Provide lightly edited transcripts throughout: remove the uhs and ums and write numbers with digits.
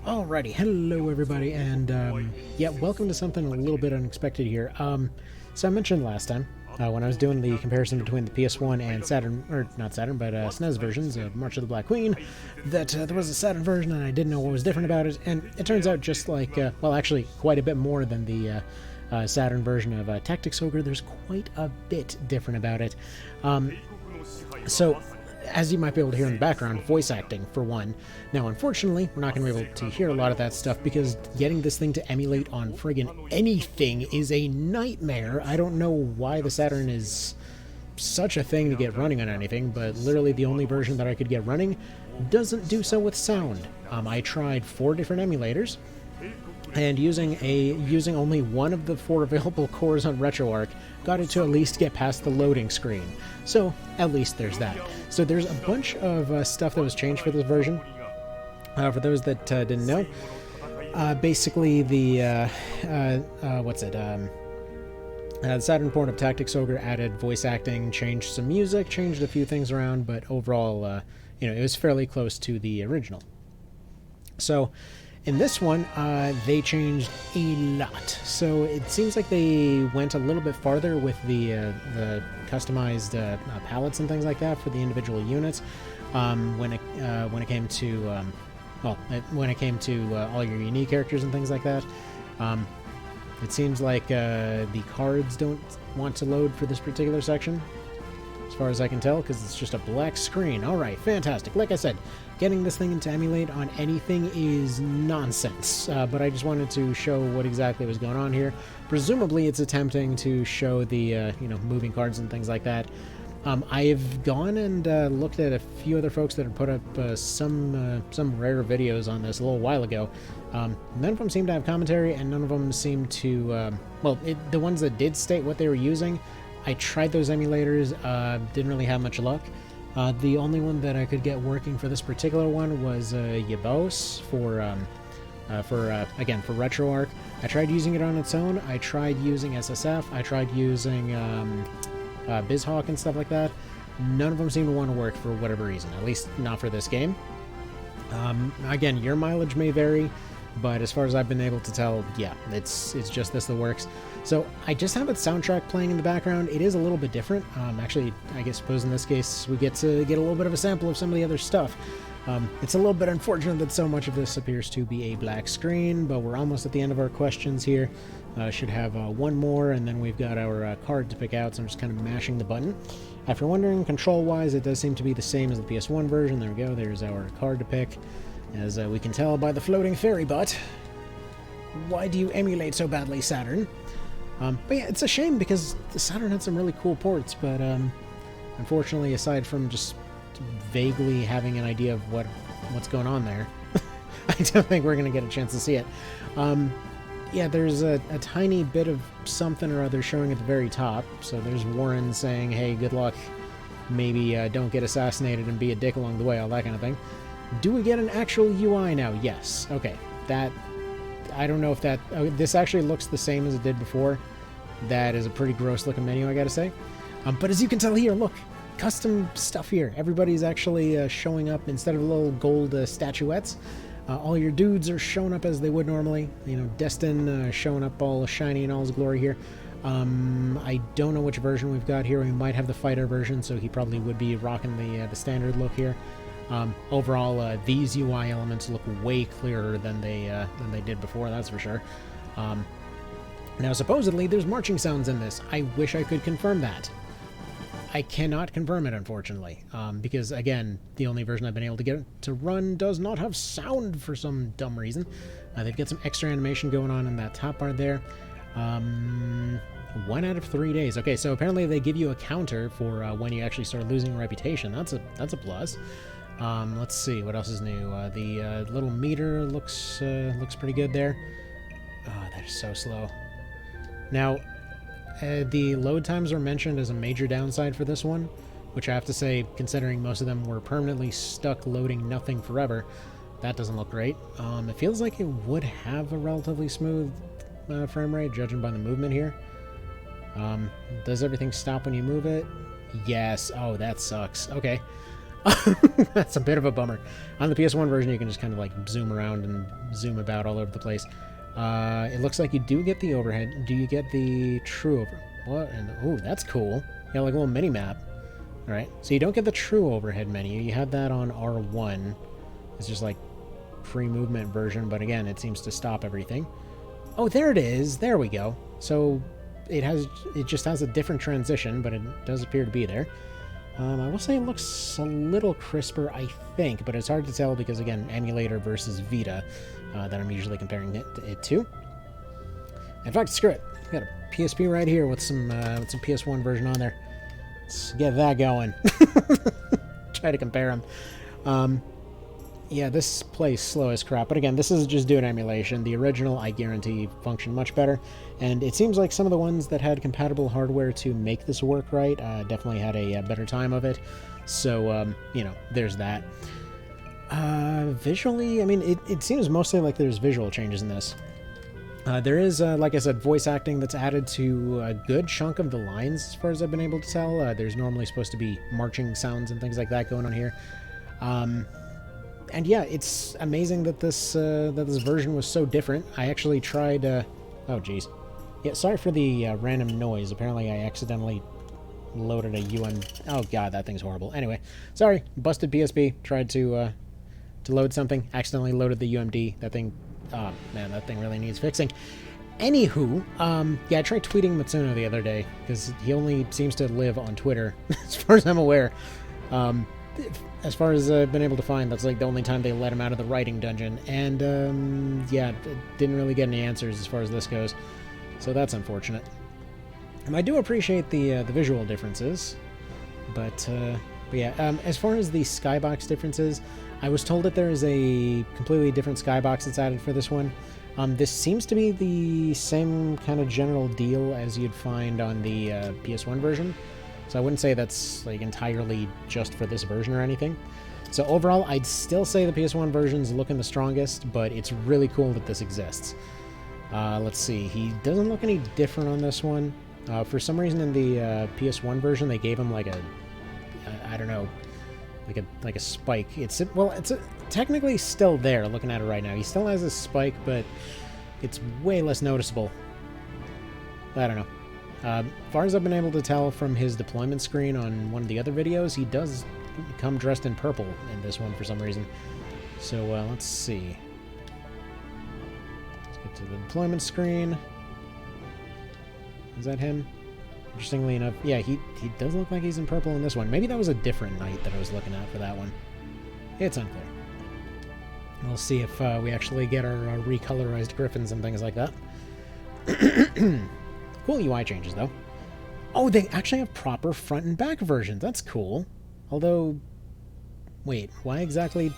Alrighty, hello everybody, and yeah, welcome to something a little bit unexpected here. So I mentioned last time, when I was doing the comparison between the PS1 and Saturn, or not Saturn, but SNES versions of March of the Black Queen, that there was a Saturn version and I didn't know what was different about it, and it turns out just like, well actually quite a bit more than the Saturn version of Tactics Ogre. There's quite a bit different about it. So, as you might be able to hear in the background, voice acting, for one. Now, unfortunately, we're not going to be able to hear a lot of that stuff because getting this thing to emulate on friggin' anything is a nightmare. I don't know why the Saturn is such a thing to get running on anything, but literally the only version that I could get running doesn't do so with sound. I tried 4 different emulators, and using only one of the 4 available cores on RetroArch got it to at least get past the loading screen. So at least there's that. So there's a bunch of stuff that was changed for this version. For those that didn't know, basically the the Saturn port of Tactics Ogre added voice acting, changed some music, changed a few things around, but overall, it was fairly close to the original. So in this one, they changed a lot. So it seems like they went a little bit farther with the customized palettes and things like that for the individual units. When it came to all your unique characters and things like that, it seems like the cards don't want to load for this particular section, as far as I can tell, because it's just a black screen. Alright, fantastic. Like I said, getting this thing to emulate on anything is nonsense, but I just wanted to show what exactly was going on here. Presumably it's attempting to show the, moving cards and things like that. I've gone and looked at a few other folks that have put up some rare videos on this a little while ago. None of them seem to have commentary, and none of them seem to, the ones that did state what they were using, I tried those emulators, didn't really have much luck. The only one that I could get working for this particular one was Yabause for RetroArch. I tried using it on its own. I tried using SSF. I tried using BizHawk and stuff like that. None of them seem to want to work for whatever reason, at least not for this game. Again, your mileage may vary, but as far as I've been able to tell, yeah, it's just this that works. So I just have a soundtrack playing in the background. It is a little bit different. Actually, I suppose in this case we get to get a little bit of a sample of some of the other stuff. It's a little bit unfortunate that so much of this appears to be a black screen, but we're almost at the end of our questions here. Should have one more, and then we've got our card to pick out, so I'm just kind of mashing the button. If you're wondering, control-wise, it does seem to be the same as the PS1 version. There we go, there's our card to pick. As we can tell by the floating fairy butt. Why do you emulate so badly, Saturn? But yeah, it's a shame because the Saturn had some really cool ports, but unfortunately, aside from just vaguely having an idea of what's going on there, I don't think we're going to get a chance to see it. Yeah, there's a tiny bit of something or other showing at the very top. So there's Warren saying, hey, good luck, maybe don't get assassinated and be a dick along the way, all that kind of thing. Do we get an actual UI now? Yes. Okay. That, I don't know if that... this actually looks the same as it did before. That is a pretty gross looking menu, I gotta say. But as you can tell here, look, custom stuff here. Everybody's actually showing up instead of little gold statuettes. All your dudes are showing up as they would normally. Destin showing up all shiny in all his glory here. I don't know which version we've got here. We might have the fighter version, so he probably would be rocking the standard look here. Overall, these UI elements look way clearer than they did before, that's for sure. Now, supposedly, there's marching sounds in this. I wish I could confirm that. I cannot confirm it, unfortunately, because, again, the only version I've been able to get to run does not have sound for some dumb reason. They've got some extra animation going on in that top part there. 1 out of 3 days. Okay, so apparently they give you a counter for when you actually start losing reputation. That's a plus. Let's see, what else is new? The little meter looks pretty good there. Oh, they're so slow. Now, the load times are mentioned as a major downside for this one, which I have to say, considering most of them were permanently stuck loading nothing forever, that doesn't look great. It feels like it would have a relatively smooth frame rate, judging by the movement here. Does everything stop when you move it? Yes. Oh, that sucks. Okay. That's a bit of a bummer. On the PS1 version, you can just kind of like zoom around and zoom about all over the place. It looks like you do get the overhead. Do you get the true over? What? And ooh, that's cool. You got like a little mini map. All right, so you don't get the true overhead menu. You had that on R1. It's just like free movement version, but again, it seems to stop everything. Oh, there it is. There we go. So it just has a different transition, but it does appear to be there. I will say it looks a little crisper, I think, but it's hard to tell because, again, emulator versus Vita that I'm usually comparing it to. In fact, screw it. Got a PSP right here with some PS1 version on there. Let's get that going. Try to compare them. Yeah, this plays slow as crap, but again, this is just doing emulation. The original, I guarantee, functioned much better, and it seems like some of the ones that had compatible hardware to make this work right definitely had a better time of it, so, you know, there's that. Visually, I mean, it seems mostly like there's visual changes in this. There is, like I said, voice acting that's added to a good chunk of the lines, as far as I've been able to tell. There's normally supposed to be marching sounds and things like that going on here. And yeah, it's amazing that this version was so different. I actually tried... oh, jeez. Yeah, sorry for the random noise. Apparently I accidentally loaded a UM... Oh, God, that thing's horrible. Anyway, sorry. Busted PSP. Tried to load something. Accidentally loaded the UMD. That thing... Oh, man, that thing really needs fixing. Anywho, yeah, I tried tweeting Matsuno the other day, because he only seems to live on Twitter, as far as I'm aware. As far as I've been able to find, that's like the only time they let him out of the writing dungeon, and yeah, didn't really get any answers as far as this goes, so that's unfortunate. I do appreciate the visual differences, but yeah, as far as the skybox differences, I was told that there is a completely different skybox that's added for this one. This seems to be the same kind of general deal as you'd find on the PS1 version. So I wouldn't say that's like entirely just for this version or anything. So overall, I'd still say the PS1 version's looking the strongest, but it's really cool that this exists. Let's see, he doesn't look any different on this one. For some reason in the PS1 version, they gave him like a, I don't know, like a spike. It's technically still there looking at it right now. He still has a spike, but it's way less noticeable. I don't know. As far as I've been able to tell from his deployment screen on one of the other videos, he does come dressed in purple in this one for some reason. So, let's see. Let's get to the deployment screen. Is that him? Interestingly enough, yeah, he does look like he's in purple in this one. Maybe that was a different night that I was looking at for that one. It's unclear. We'll see if we actually get our recolorized griffins and things like that. Cool UI changes, though. Oh, they actually have proper front and back versions. That's cool. Although, wait, why exactly?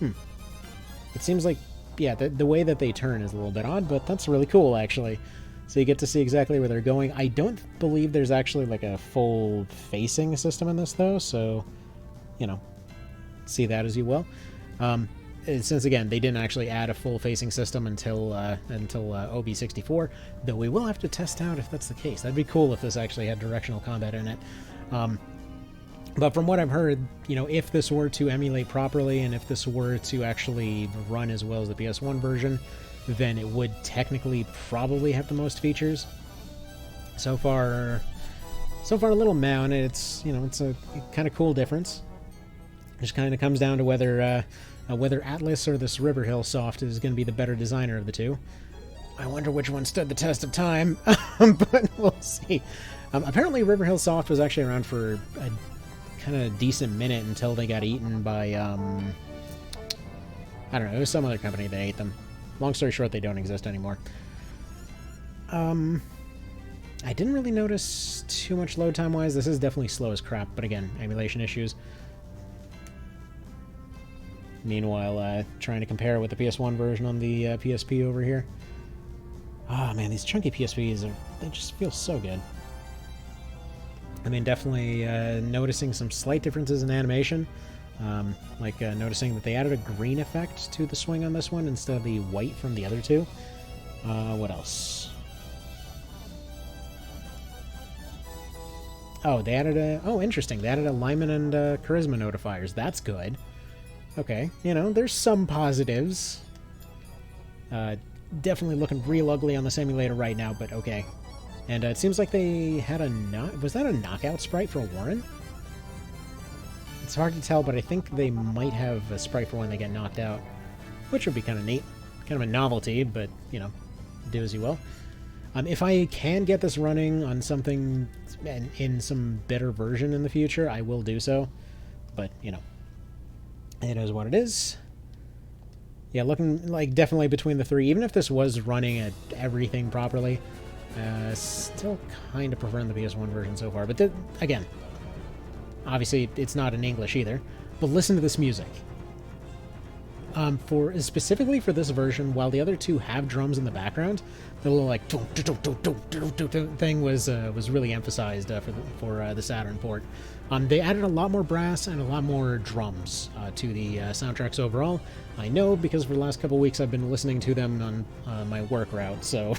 It seems like, yeah, the way that they turn is a little bit odd, but that's really cool, actually. So you get to see exactly where they're going. I don't believe there's actually like a full facing system in this, though, so, you know, see that as you will. Since, again, they didn't actually add a full-facing system until OB64, though we will have to test out if that's the case. That'd be cool if this actually had directional combat in it. But from what I've heard, you know, if this were to emulate properly, and if this were to actually run as well as the PS1 version, then it would technically probably have the most features. So far a little meh on it. It's, you know, it's a kind of cool difference. It just kind of comes down to whether Atlas or this Riverhill Soft is going to be the better designer of the two. I wonder which one stood the test of time, but we'll see. Apparently Riverhill Soft was actually around for a kind of decent minute until they got eaten by, I don't know, it was some other company that ate them. Long story short, they don't exist anymore. I didn't really notice too much load time-wise. This is definitely slow as crap, but again, emulation issues. Meanwhile, trying to compare it with the PS1 version on the PSP over here. Oh man, these chunky PSPs, they just feel so good. I mean, definitely noticing some slight differences in animation. Like noticing that they added a green effect to the swing on this one instead of the white from the other two. What else? Oh, they added a... Oh, interesting. They added alignment and charisma notifiers. That's good. Okay. You know, there's some positives. Definitely looking real ugly on this emulator right now, but okay. And it seems like they had a... Was that a knockout sprite for Warren? It's hard to tell, but I think they might have a sprite for when they get knocked out. Which would be kind of neat. Kind of a novelty, but, you know, do as you will. If I can get this running on something in some better version in the future, I will do so. But, you know, it is what it is. Yeah, looking like definitely between the three. Even if this was running at everything properly, still kind of preferring the PS1 version so far. But again, obviously it's not in English either. But listen to this music. Specifically for this version, while the other two have drums in the background, the little like thing was really emphasized for the Saturn port. They added a lot more brass and a lot more drums to the soundtracks overall. I know because for the last couple weeks I've been listening to them on my work route, so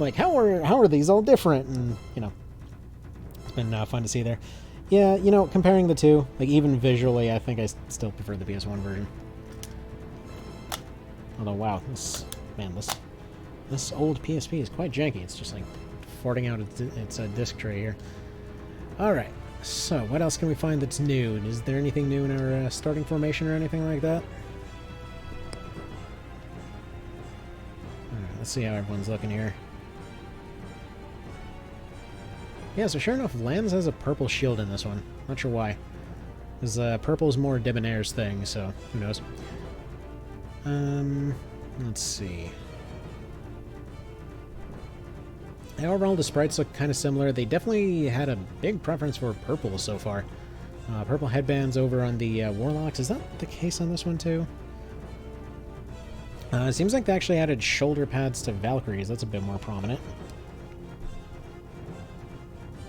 like how are these all different? And you know, it's been fun to see there. Yeah, you know, comparing the two, like even visually, I think I still prefer the PS1 version. Although, wow, this old PSP is quite janky. It's just like farting out its disc tray here. Alright, so what else can we find that's new? Is there anything new in our starting formation or anything like that? Alright, let's see how everyone's looking here. Yeah, so sure enough, Lance has a purple shield in this one. Not sure why. Because purple's more Debonair's thing, so who knows. Let's see. Overall, the sprites look kind of similar. They definitely had a big preference for purple so far. Purple headbands over on the Warlocks. Is that the case on this one too? It seems like they actually added shoulder pads to Valkyries. That's a bit more prominent.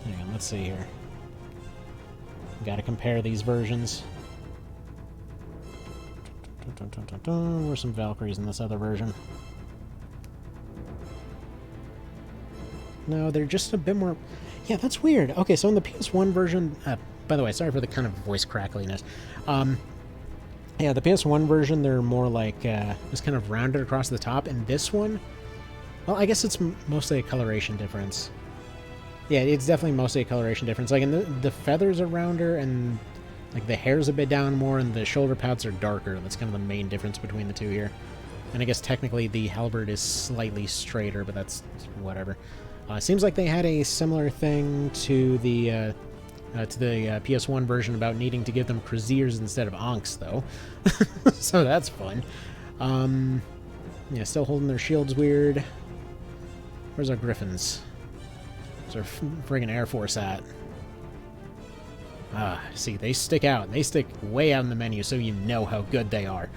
Hang on, let's see here. Gotta compare these versions. Where's some Valkyries in this other version? No, they're just a bit more... Yeah, that's weird. Okay, so in the PS1 version... by the way, sorry for the kind of voice crackliness. Yeah, the PS1 version, they're more like... just kind of rounded across the top. And this one... Well, I guess it's mostly a coloration difference. Yeah, it's definitely mostly a coloration difference. Like, in the feathers are rounder, and... like, the hair's a bit down more, and the shoulder pads are darker. That's kind of the main difference between the two here. And I guess technically the halberd is slightly straighter, but that's whatever. Seems like they had a similar thing to the PS1 version about needing to give them Kraziers instead of Ankhs, though. So that's fun. Yeah, still holding their shields weird. Where's our Griffins? Where's our friggin' Air Force at? See, they stick out. They stick way out in the menu, so you know how good they are.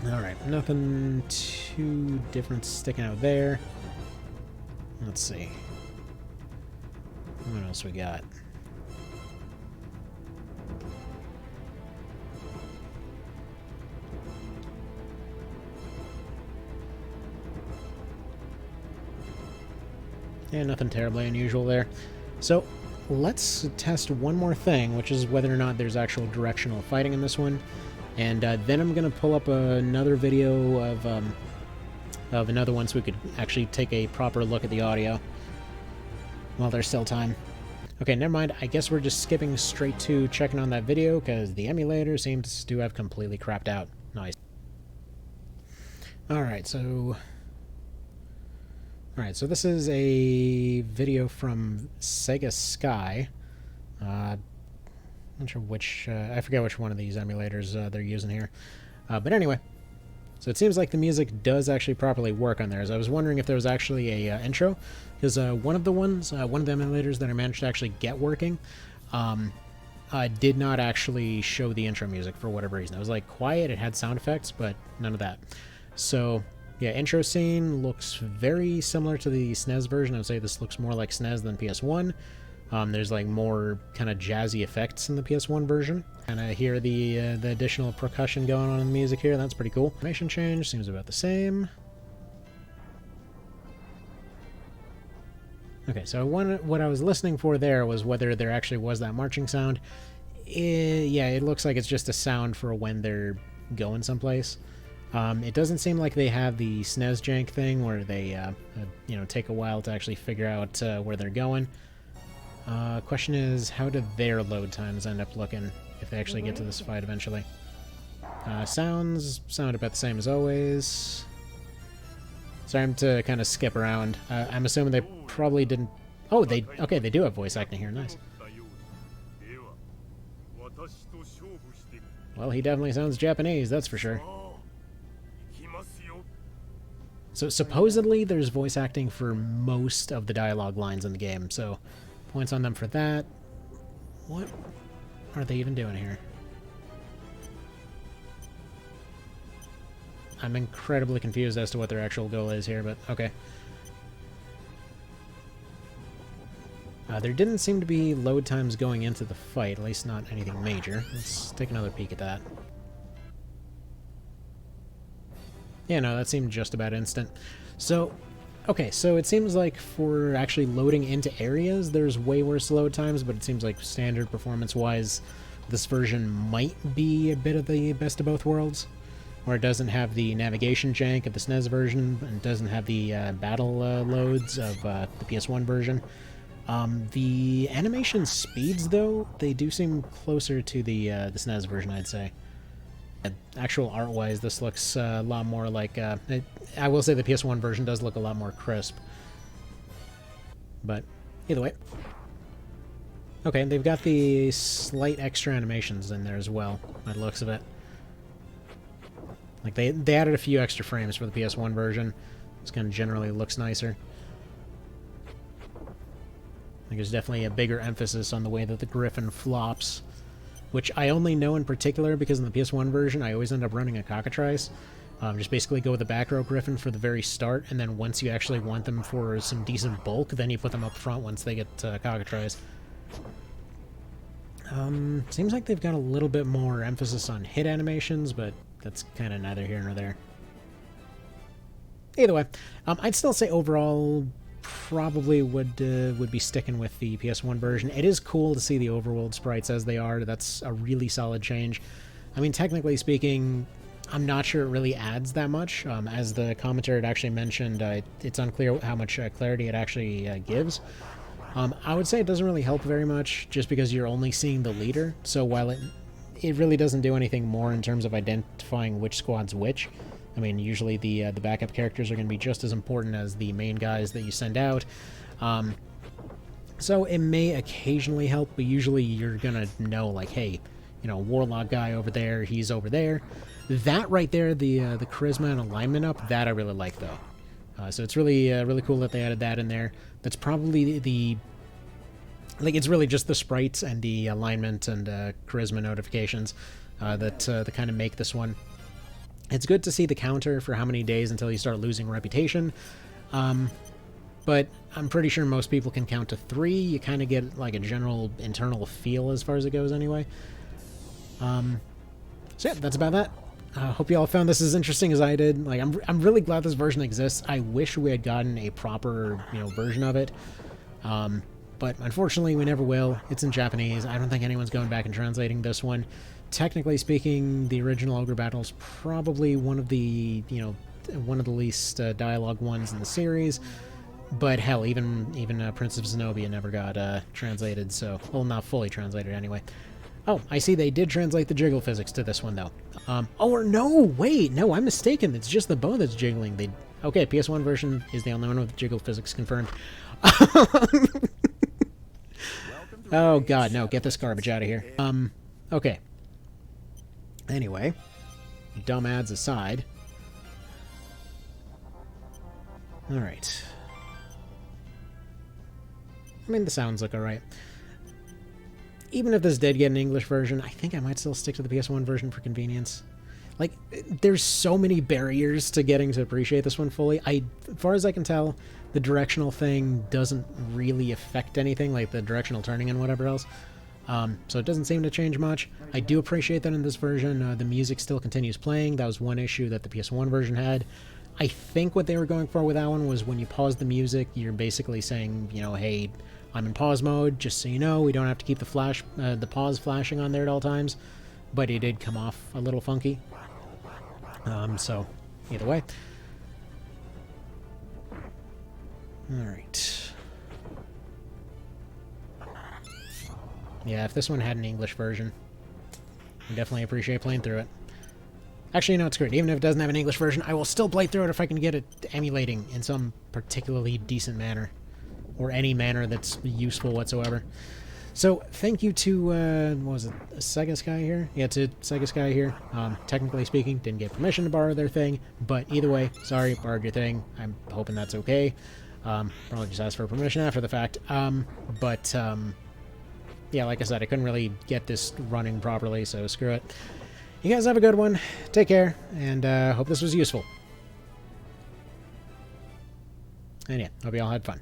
Alright, nothing too different sticking out there. Let's see. What else we got? Yeah, nothing terribly unusual there. So, let's test one more thing, which is whether or not there's actual directional fighting in this one. And then I'm going to pull up another video of another one so we could actually take a proper look at the audio while there's still time. Okay, never mind. I guess we're just skipping straight to checking on that video because the emulator seems to have completely crapped out. Nice. Alright, so this is a video from Sega Sky. Not sure which, I forget which one of these emulators they're using here. But anyway, so it seems like the music does actually properly work on there. As I was wondering if there was actually a intro, because one of the emulators that I managed to actually get working, did not actually show the intro music for whatever reason. It was like quiet, it had sound effects, but none of that. So yeah, intro scene looks very similar to the SNES version. I would say this looks more like SNES than PS1. There's like more kind of jazzy effects in the PS1 version. And I hear the additional percussion going on in the music here. That's pretty cool. Animation change seems about the same. Okay, so what I was listening for there was whether there actually was that marching sound. Yeah, it looks like it's just a sound for when they're going someplace. It doesn't seem like they have the SNES jank thing where they, take a while to actually figure out where they're going. Question is, how do their load times end up looking if they actually get to this fight eventually? Sounds sound about the same as always. Sorry, I'm to kind of skip around. I'm assuming they probably didn't... Oh, they do have voice acting here. Nice. Well, he definitely sounds Japanese, that's for sure. So supposedly there's voice acting for most of the dialogue lines in the game, so points on them for that. What are they even doing here? I'm incredibly confused as to what their actual goal is here, but okay. There didn't seem to be load times going into the fight, at least not anything major. Let's take another peek at that. Yeah, no, that seemed just about instant. So, okay, so it seems like for actually loading into areas, there's way worse load times, but it seems like standard performance-wise, this version might be a bit of the best of both worlds, where it doesn't have the navigation jank of the SNES version, and doesn't have the battle loads of the PS1 version. The animation speeds, though, they do seem closer to the SNES version, I'd say. Actual art-wise, this looks a lot more like... I will say the PS1 version does look a lot more crisp. But, either way. Okay, they've got the slight extra animations in there as well, by the looks of it. Like, they added a few extra frames for the PS1 version. This kind of generally looks nicer. I think there's definitely a bigger emphasis on the way that the Griffin flops, which I only know in particular because in the PS1 version I always end up running a Cockatrice. Just basically go with the back row Griffin for the very start, and then once you actually want them for some decent bulk, then you put them up front once they get Cockatrice. Seems like they've got a little bit more emphasis on hit animations, but that's kind of neither here nor there. Either way, I'd still say overall probably would be sticking with the PS1 version. It is cool to see the overworld sprites as they are. That's a really solid change. I mean, technically speaking, I'm not sure it really adds that much. As the commentator had actually mentioned, it's unclear how much clarity it actually gives. I would say it doesn't really help very much just because you're only seeing the leader. So while it really doesn't do anything more in terms of identifying which squad's which. I mean, usually the backup characters are going to be just as important as the main guys that you send out. So it may occasionally help, but usually you're going to know, like, hey, you know, Warlock guy over there, he's over there. That right there, the charisma and alignment up, that I really like, though. So it's really really cool that they added that in there. That's probably like, it's really just the sprites and the alignment and charisma notifications that kind of make this one. It's good to see the counter for how many days until you start losing reputation, but I'm pretty sure most people can count to 3. You kind of get like a general internal feel as far as it goes anyway. So yeah, that's about that. Hope you all found this as interesting as I did. Like, I'm really glad this version exists. I wish we had gotten a proper, version of it. But unfortunately, we never will. It's in Japanese. I don't think anyone's going back and translating this one. Technically speaking, the original Ogre battle is probably one of the, one of the least dialogue ones in the series. But hell, even Prince of Zenobia never got translated, so... Well, not fully translated anyway. Oh, I see they did translate the jiggle physics to this one, though. Wait, no, I'm mistaken. It's just the bow that's jiggling. Okay, PS1 version is the only one with jiggle physics confirmed. Oh, God, no, get this garbage out of here. Okay. Anyway, dumb ads aside. Alright. I mean, the sounds look alright. Even if this did get an English version, I think I might still stick to the PS1 version for convenience. Like, there's so many barriers to getting to appreciate this one fully. As far as I can tell, the directional thing doesn't really affect anything, like the directional turning and whatever else. So it doesn't seem to change much. I do appreciate that in this version, the music still continues playing. That was one issue that the PS1 version had. I think what they were going for with that one was when you pause the music, you're basically saying, you know, hey, I'm in pause mode, just so you know, we don't have to keep the pause flashing on there at all times, but it did come off a little funky. So, either way. Alright. Yeah, if this one had an English version, I definitely appreciate playing through it. Actually, no, it's great. Even if it doesn't have an English version, I will still play through it if I can get it emulating in some particularly decent manner. Or any manner that's useful whatsoever. So, thank you to, what was it, Sega Sky here? Yeah, to Sega Sky here. Technically speaking, didn't get permission to borrow their thing, but either way, sorry, borrowed your thing. I'm hoping that's okay. Probably just asked for permission after the fact. Yeah, like I said, I couldn't really get this running properly, so screw it. You guys have a good one. Take care, and hope this was useful. And yeah, hope you all had fun.